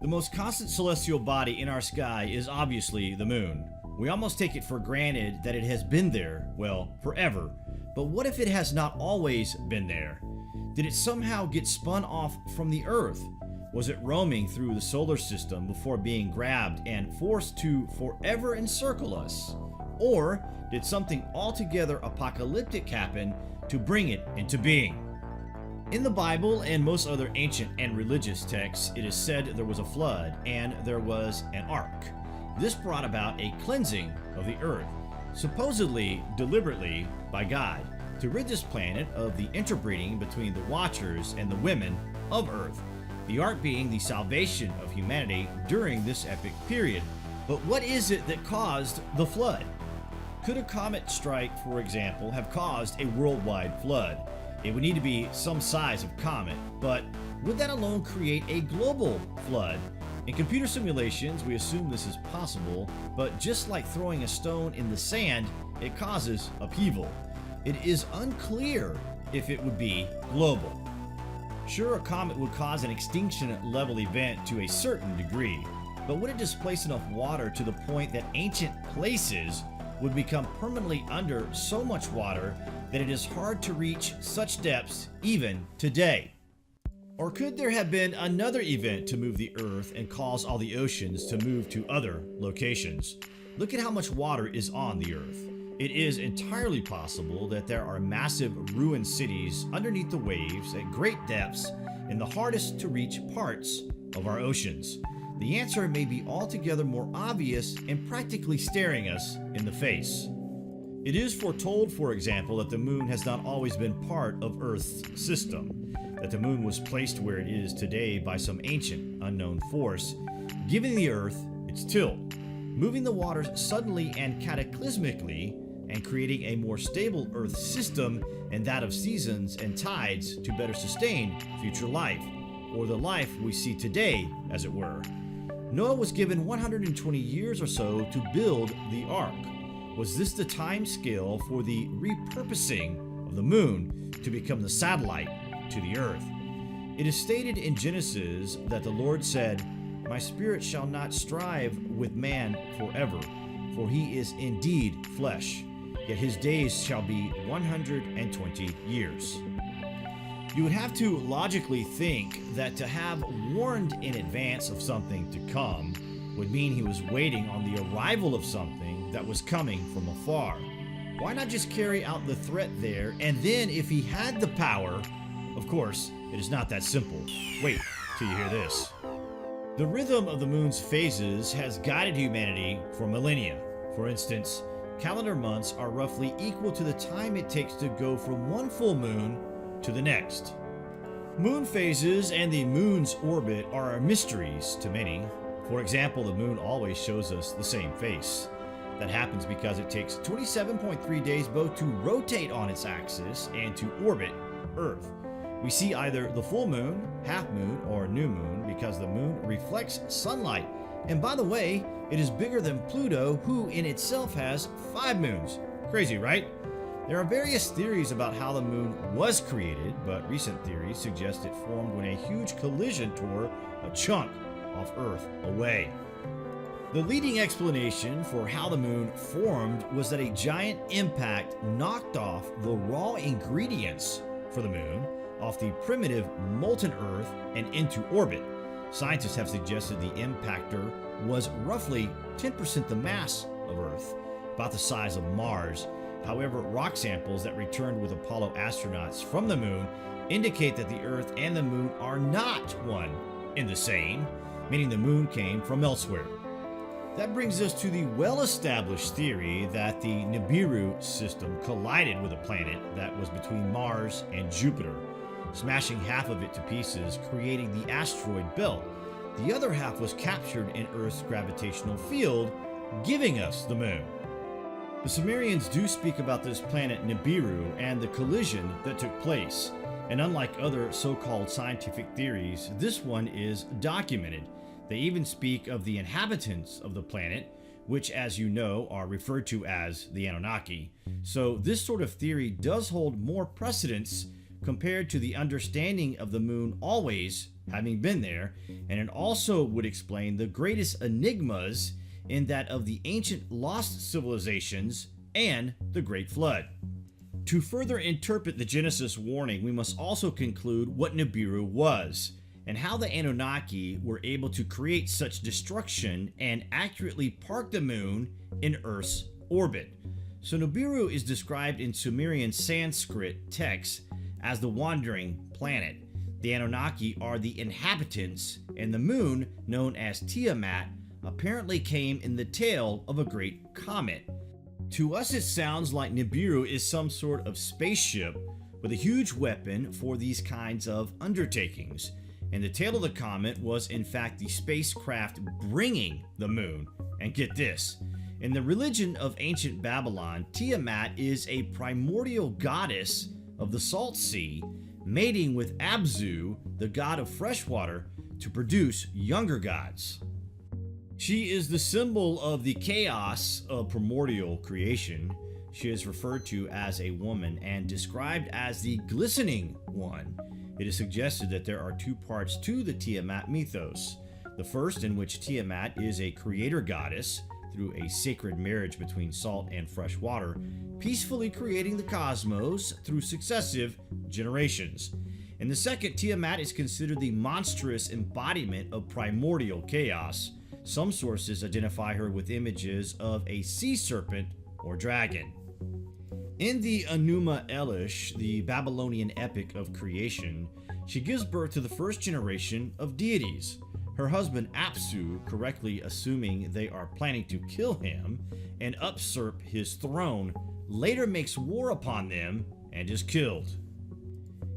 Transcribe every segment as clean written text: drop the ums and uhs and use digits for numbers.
The most constant celestial body in our sky is obviously the moon. We almost take it for granted that it has been there, well, forever. But what if it has not always been there? Did it somehow get spun off from the Earth? Was it roaming through the solar system before being grabbed and forced to forever encircle us? Or did something altogether apocalyptic happen to bring it into being? In the Bible and most other ancient and religious texts, it is said there was a flood and there was an ark. This brought about a cleansing of the earth, supposedly deliberately by God, to rid this planet of the interbreeding between the watchers and the women of earth, the ark being the salvation of humanity during this epic period. But what is it that caused the flood? Could a comet strike, for example, have caused a worldwide flood? It would need to be some size of comet, but would that alone create a global flood? In computer simulations, we assume this is possible, but just like throwing a stone in the sand, it causes upheaval. It is unclear if it would be global. Sure, a comet would cause an extinction-level event to a certain degree, but would it displace enough water to the point that ancient places would become permanently under so much water that it is hard to reach such depths even today? Or could there have been another event to move the Earth and cause all the oceans to move to other locations? Look at how much water is on the Earth. It is entirely possible that there are massive ruined cities underneath the waves at great depths in the hardest to reach parts of our oceans. The answer may be altogether more obvious and practically staring us in the face. It is foretold, for example, that the moon has not always been part of Earth's system, that the moon was placed where it is today by some ancient, unknown force, giving the Earth its tilt, moving the waters suddenly and cataclysmically, and creating a more stable Earth system and that of seasons and tides to better sustain future life, or the life we see today, as it were. Noah was given 120 years or so to build the ark. Was this the time scale for the repurposing of the moon to become the satellite to the earth? It is stated in Genesis that the Lord said, "My spirit shall not strive with man forever, for he is indeed flesh, yet his days shall be 120 years." You would have to logically think that to have warned in advance of something to come would mean he was waiting on the arrival of something that was coming from afar. Why not just carry out the threat there, and then if he had the power? Of course, it is not that simple. Wait till you hear this. The rhythm of the moon's phases has guided humanity for millennia. For instance, calendar months are roughly equal to the time it takes to go from one full moon to the next. Moon phases and the moon's orbit are mysteries to many. For example, the moon always shows us the same face. That happens because it takes 27.3 days both to rotate on its axis and to orbit Earth. We see either the full moon, half moon, or new moon because the moon reflects sunlight. And by the way, it is bigger than Pluto, who in itself has 5 moons. Crazy, right? There are various theories about how the moon was created, but recent theories suggest it formed when a huge collision tore a chunk off Earth away. The leading explanation for how the moon formed was that a giant impact knocked off the raw ingredients for the moon off the primitive molten Earth and into orbit. Scientists have suggested the impactor was roughly 10% the mass of Earth, about the size of Mars. However, rock samples that returned with Apollo astronauts from the moon indicate that the Earth and the moon are not one and the same, meaning the moon came from elsewhere. That brings us to the well-established theory that the Nibiru system collided with a planet that was between Mars and Jupiter, smashing half of it to pieces, creating the asteroid belt. The other half was captured in Earth's gravitational field, giving us the moon. The Sumerians do speak about this planet Nibiru and the collision that took place, and unlike other so-called scientific theories, this one is documented. They even speak of the inhabitants of the planet, which, as you know, are referred to as the Anunnaki. So this sort of theory does hold more precedence compared to the understanding of the moon always having been there, and it also would explain the greatest enigmas in that of the ancient lost civilizations and the Great Flood. To further interpret the Genesis warning, we must also conclude what Nibiru was, and how the Anunnaki were able to create such destruction and accurately park the moon in Earth's orbit. So Nibiru is described in Sumerian Sanskrit texts as the wandering planet. The Anunnaki are the inhabitants, and the moon, known as Tiamat, apparently came in the tail of a great comet. To us, it sounds like Nibiru is some sort of spaceship with a huge weapon for these kinds of undertakings. And the tail of the comet was in fact the spacecraft bringing the moon. And get this, in the religion of ancient Babylon, Tiamat is a primordial goddess of the Salt Sea, mating with Abzu, the god of freshwater, to produce younger gods. She is the symbol of the chaos of primordial creation. She is referred to as a woman and described as the glistening one. It is suggested that there are two parts to the Tiamat mythos. The first, in which Tiamat is a creator goddess through a sacred marriage between salt and fresh water, peacefully creating the cosmos through successive generations. In the second, Tiamat is considered the monstrous embodiment of primordial chaos. Some sources identify her with images of a sea serpent or dragon. In the Enuma Elish, the Babylonian epic of creation, she gives birth to the first generation of deities. Her husband Apsu, correctly assuming they are planning to kill him and usurp his throne, later makes war upon them and is killed.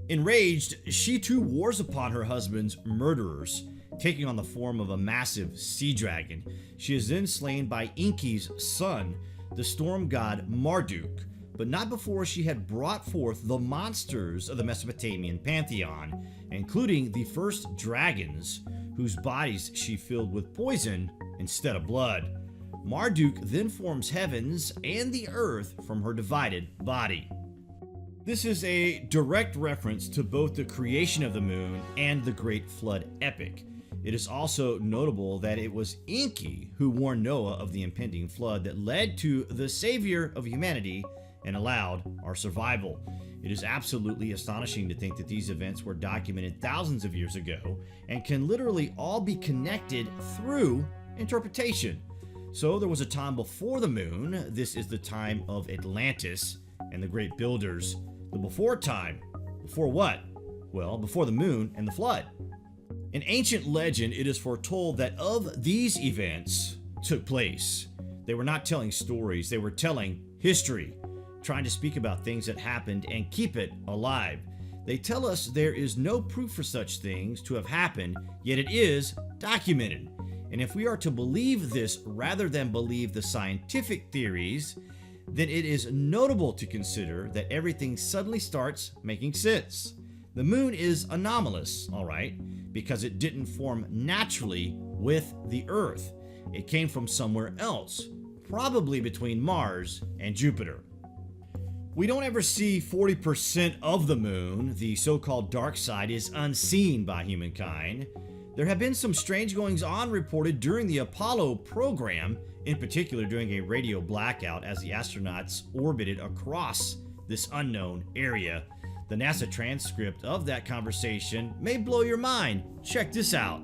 Enraged, she too wars upon her husband's murderers, taking on the form of a massive sea dragon. She is then slain by Enki's son, the storm god Marduk, but not before she had brought forth the monsters of the Mesopotamian pantheon, including the first dragons, whose bodies she filled with poison instead of blood. Marduk then forms heavens and the earth from her divided body. This is a direct reference to both the creation of the moon and the Great Flood epic. It is also notable that it was Enki who warned Noah of the impending flood that led to the savior of humanity and allowed our survival. It is absolutely astonishing to think that these events were documented thousands of years ago and can literally all be connected through interpretation. So there was a time before the moon. This is the time of Atlantis and the great builders. The before time. Before what? Well, before the moon and the flood. In ancient legend, it is foretold that of these events took place. They were not telling stories, they were telling history, trying to speak about things that happened and keep it alive. They tell us there is no proof for such things to have happened, yet it is documented. And if we are to believe this rather than believe the scientific theories, then it is notable to consider that everything suddenly starts making sense. The moon is anomalous, all right, because it didn't form naturally with the Earth. It came from somewhere else, probably between Mars and Jupiter. We don't ever see 40% of the moon. The so-called dark side is unseen by humankind. There have been some strange goings on reported during the Apollo program, in particular during a radio blackout as the astronauts orbited across this unknown area. The NASA transcript of that conversation may blow your mind. Check this out.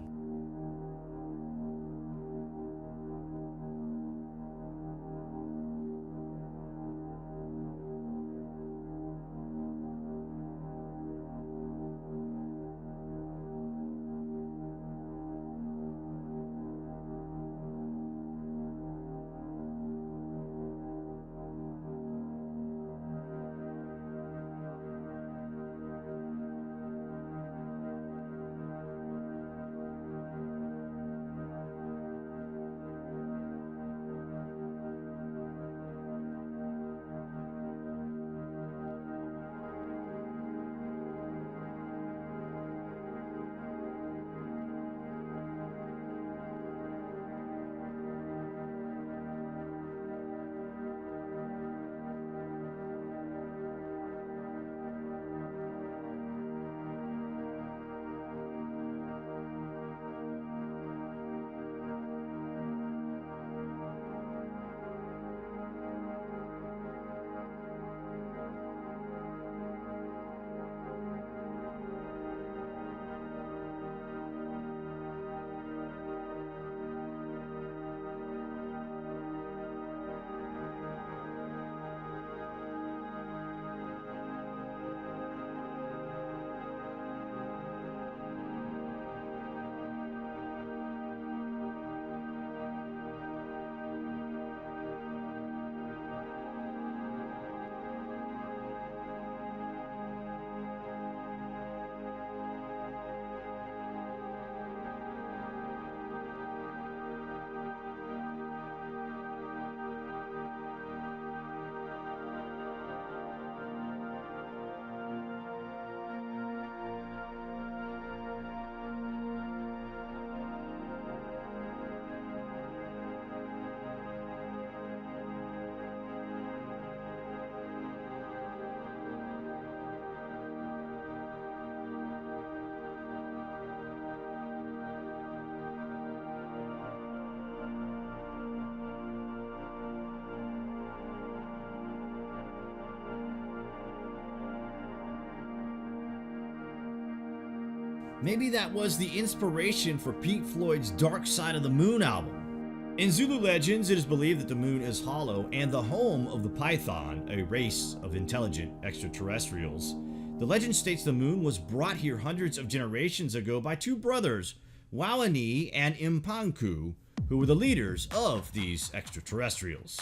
Maybe that was the inspiration for Pink Floyd's Dark Side of the Moon album. In Zulu legends, it is believed that the moon is hollow and the home of the Python, a race of intelligent extraterrestrials. The legend states the moon was brought here hundreds of generations ago by two brothers, Wawani and Mpanku, who were the leaders of these extraterrestrials.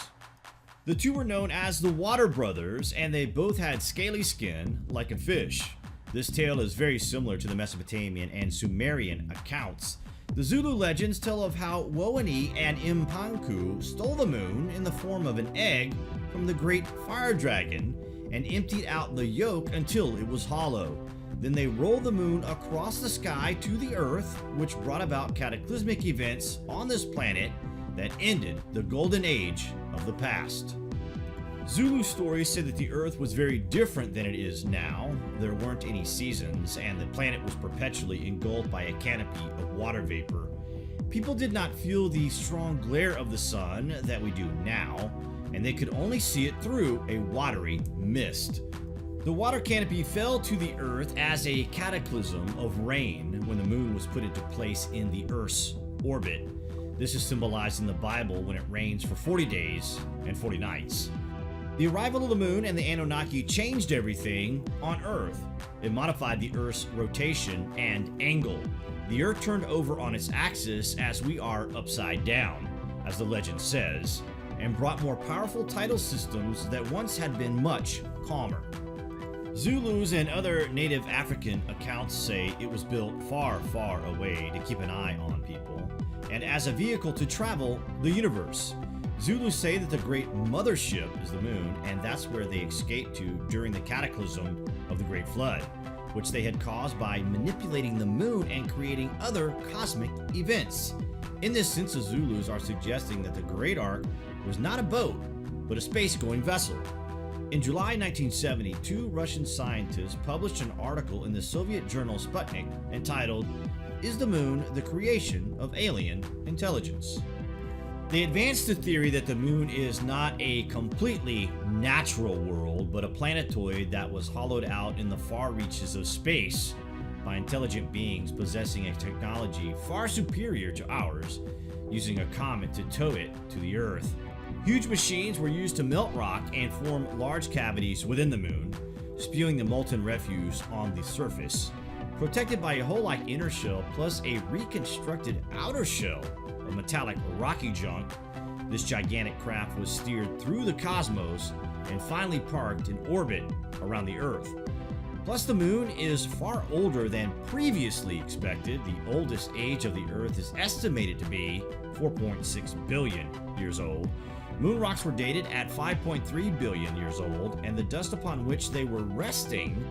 The two were known as the Water Brothers, and they both had scaly skin like a fish. This tale is very similar to the Mesopotamian and Sumerian accounts. The Zulu legends tell of how Wawani and Mpanku stole the moon in the form of an egg from the great fire dragon and emptied out the yolk until it was hollow. Then they rolled the moon across the sky to the earth, which brought about cataclysmic events on this planet that ended the golden age of the past. Zulu stories say that the earth was very different than it is now. There weren't any seasons, and the planet was perpetually engulfed by a canopy of water vapor. People did not feel the strong glare of the sun that we do now, and they could only see it through a watery mist. The water canopy fell to the earth as a cataclysm of rain when the moon was put into place in the earth's orbit. This is symbolized in the Bible when it rains for 40 days and 40 nights. The arrival of the moon and the Anunnaki changed everything on Earth. It modified the Earth's rotation and angle. The Earth turned over on its axis as we are upside down, as the legend says, and brought more powerful tidal systems that once had been much calmer. Zulus and other native African accounts say it was built far, far away to keep an eye on people, and as a vehicle to travel the universe. Zulus say that the great mothership is the moon, and that's where they escaped to during the cataclysm of the Great Flood, which they had caused by manipulating the moon and creating other cosmic events. In this sense, the Zulus are suggesting that the Great Ark was not a boat, but a space-going vessel. In July 1970, two Russian scientists published an article in the Soviet journal Sputnik entitled, "Is the Moon the Creation of Alien Intelligence?" They advanced the theory that the moon is not a completely natural world, but a planetoid that was hollowed out in the far reaches of space by intelligent beings possessing a technology far superior to ours, using a comet to tow it to the Earth. Huge machines were used to melt rock and form large cavities within the moon, spewing the molten refuse on the surface. Protected by a hole-like inner shell plus a reconstructed outer shell of metallic rocky junk, this gigantic craft was steered through the cosmos and finally parked in orbit around the Earth. Plus, the moon is far older than previously expected. The oldest age of the Earth is estimated to be 4.6 billion years old. Moon rocks were dated at 5.3 billion years old, and the dust upon which they were resting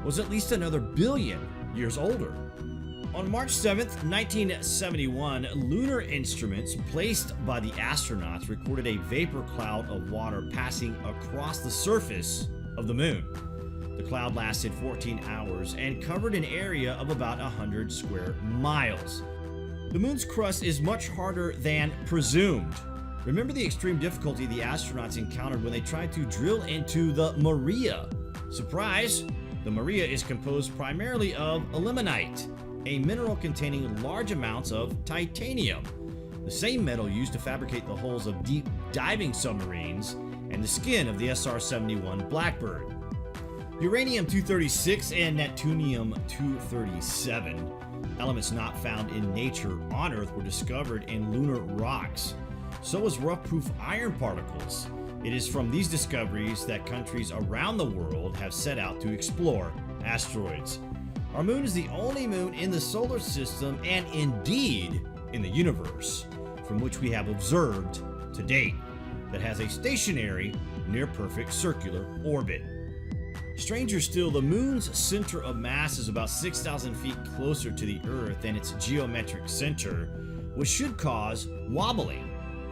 was at least another billion years older. On March 7th, 1971, lunar instruments placed by the astronauts recorded a vapor cloud of water passing across the surface of the moon. The cloud lasted 14 hours and covered an area of about 100 square miles. The moon's crust is much harder than presumed. Remember the extreme difficulty the astronauts encountered when they tried to drill into the Maria. Surprise! The Maria is composed primarily of ilmenite, a mineral containing large amounts of titanium, the same metal used to fabricate the hulls of deep diving submarines and the skin of the SR-71 Blackbird. Uranium-236 and Neptunium-237, elements not found in nature on Earth, were discovered in lunar rocks. So was rough-proof iron particles. It is from these discoveries that countries around the world have set out to explore asteroids. Our moon is the only moon in the solar system, and indeed in the universe, from which we have observed to date, that has a stationary, near-perfect circular orbit. Stranger still, the moon's center of mass is about 6,000 feet closer to the Earth than its geometric center, which should cause wobbling.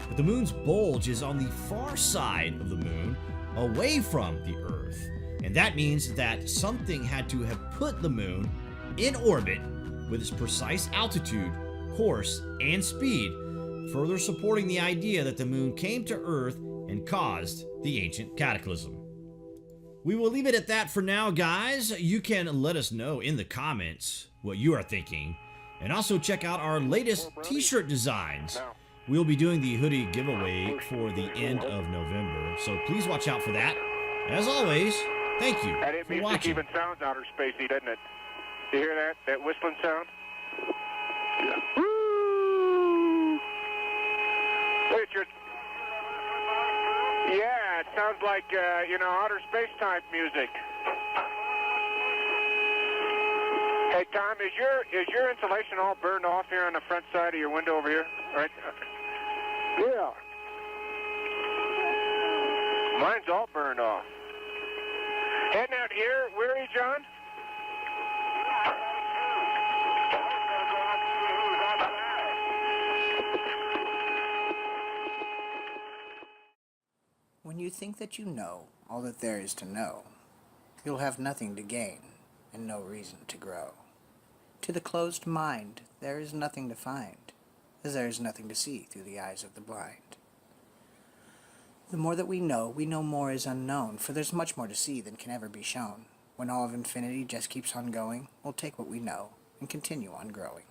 But the moon's bulge is on the far side of the moon, away from the Earth. And that means that something had to have put the moon in orbit with its precise altitude, course, and speed, further supporting the idea that the moon came to Earth and caused the ancient cataclysm. We will leave it at that for now, guys. You can let us know in the comments what you are thinking. And also check out our latest t-shirt designs. We'll be doing the hoodie giveaway for the end of November, so please watch out for that. As always, thank you That for music watching. even sounds outer spacey, doesn't it? Do you hear that? That whistling sound? Yeah. Woo! Look at your... Yeah, it sounds like, outer space type music. Hey, Tom, is your insulation all burned off here on the front side of your window over here? Right? Yeah. Mine's all burned off. Heading out here, where are you, John? When you think that you know all that there is to know, you'll have nothing to gain and no reason to grow. To the closed mind, there is nothing to find, as there is nothing to see through the eyes of the blind. The more that we know more is unknown, for there's much more to see than can ever be shown. When all of infinity just keeps on going, we'll take what we know and continue on growing.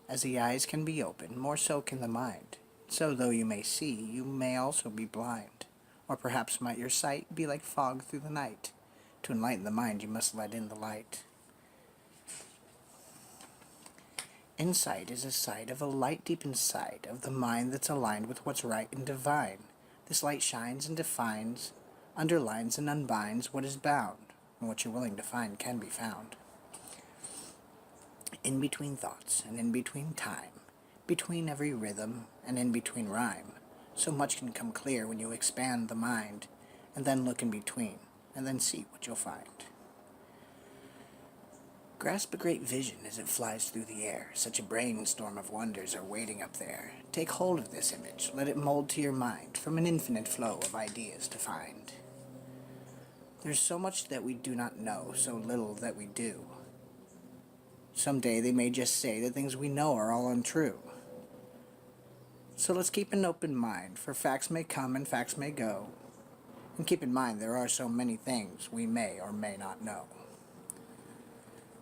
As the eyes can be opened, more so can the mind. So though you may see, you may also be blind. Or perhaps might your sight be like fog through the night. To enlighten the mind, you must let in the light. Insight is a sight of a light deep inside of the mind that's aligned with what's right and divine. This light shines and defines, underlines and unbinds what is bound, and what you're willing to find can be found. In between thoughts and in between time, between every rhythm and in between rhyme, so much can come clear when you expand the mind, and then look in between, and then see what you'll find. Grasp a great vision as it flies through the air. Such a brainstorm of wonders are waiting up there. Take hold of this image, let it mold to your mind, from an infinite flow of ideas to find. There's so much that we do not know, so little that we do. Someday they may just say that things we know are all untrue. So let's keep an open mind, for facts may come and facts may go. And keep in mind there are so many things we may or may not know.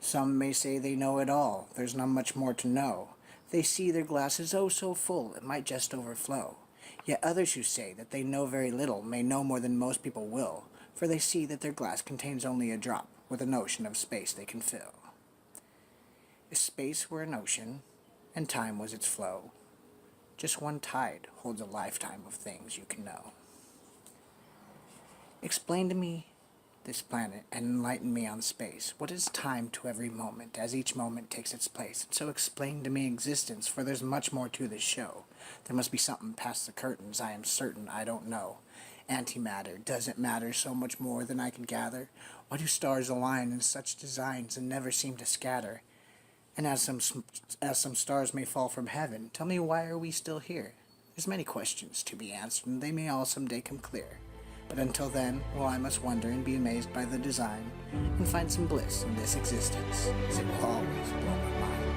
Some may say they know it all, there's not much more to know. They see their glasses oh so full, it might just overflow. Yet others who say that they know very little may know more than most people will, for they see that their glass contains only a drop, with a notion of space they can fill. If space were an ocean, and time was its flow, just one tide holds a lifetime of things you can know. Explain to me this planet and enlighten me on space. What is time to every moment, as each moment takes its place? And so explain to me existence, for there's much more to this show. There must be something past the curtains, I am certain I don't know. Antimatter, does it matter so much more than I can gather? Why do stars align in such designs and never seem to scatter? And as some stars may fall from heaven, tell me why are we still here? There's many questions to be answered, and they may all someday come clear. But until then, well, I must wonder and be amazed by the design, and find some bliss in this existence, as it will always blow my mind.